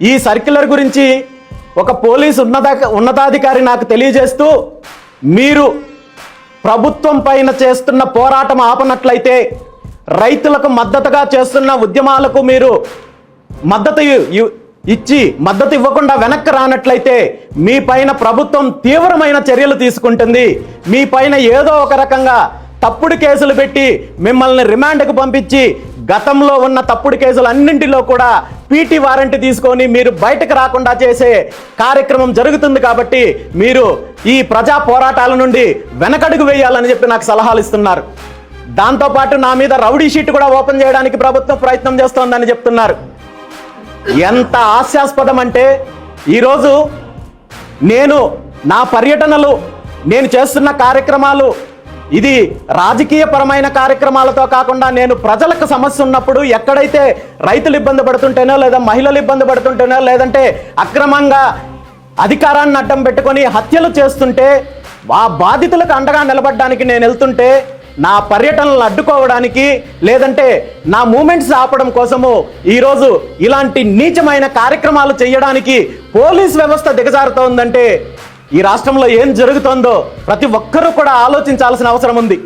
ఈ సర్క్యులర్ గురించి ఒక పోలీసు ఉన్నతాధికారి నాకు తెలియజేస్తూ, మీరు ప్రభుత్వం పైన చేస్తున్న పోరాటం ఆపనట్లయితే, రైతులకు మద్దతుగా చేస్తున్న ఉద్యమాలకు మీరు మద్దతు ఇవ్వకుండా వెనక్కి రానట్లయితే మీ పైన ప్రభుత్వం తీవ్రమైన చర్యలు తీసుకుంటుంది. మీ పైన ఏదో ఒక రకంగా తప్పుడు కేసులు పెట్టి మిమ్మల్ని రిమాండ్కు పంపించి గతంలో ఉన్న తప్పుడు కేసులు అన్నింటిలో కూడా పీటీ వారెంట్ తీసుకొని మీరు బయటకు రాకుండా చేసే కార్యక్రమం జరుగుతుంది. కాబట్టి మీరు ఈ ప్రజా పోరాటాల నుండి వెనకడుగు వేయాలని చెప్పి నాకు సలహాలు ఇస్తున్నారు. దాంతోపాటు నా మీద రౌడీ షీట్ కూడా ఓపెన్ చేయడానికి ప్రభుత్వం ప్రయత్నం చేస్తోందని చెప్తున్నారు. ఎంత హాస్యాస్పదం అంటే, ఈరోజు నేను నా పర్యటనలు, నేను చేస్తున్న కార్యక్రమాలు ఇది రాజకీయపరమైన కార్యక్రమాలతో కాకుండా, నేను ప్రజలకు సమస్య ఉన్నప్పుడు ఎక్కడైతే రైతులు ఇబ్బంది పడుతుంటేనో, లేదా మహిళలు ఇబ్బంది పడుతుంటేనో, లేదంటే అక్రమంగా అధికారాన్ని అడ్డం పెట్టుకొని హత్యలు చేస్తుంటే ఆ బాధితులకు అండగా నిలబడడానికి నేను వెళ్తుంటే, నా పర్యటనలను అడ్డుకోవడానికి, లేదంటే నా మూమెంట్స్ ఆపడం కోసము ఈరోజు ఇలాంటి నీచమైన కార్యక్రమాలు చేయడానికి పోలీస్ వ్యవస్థ దిగజారుతోందంటే ఈ రాష్ట్రంలో ఏం జరుగుతోందో ప్రతి ఒక్కరూ కూడా ఆలోచించాల్సిన అవసరం ఉంది.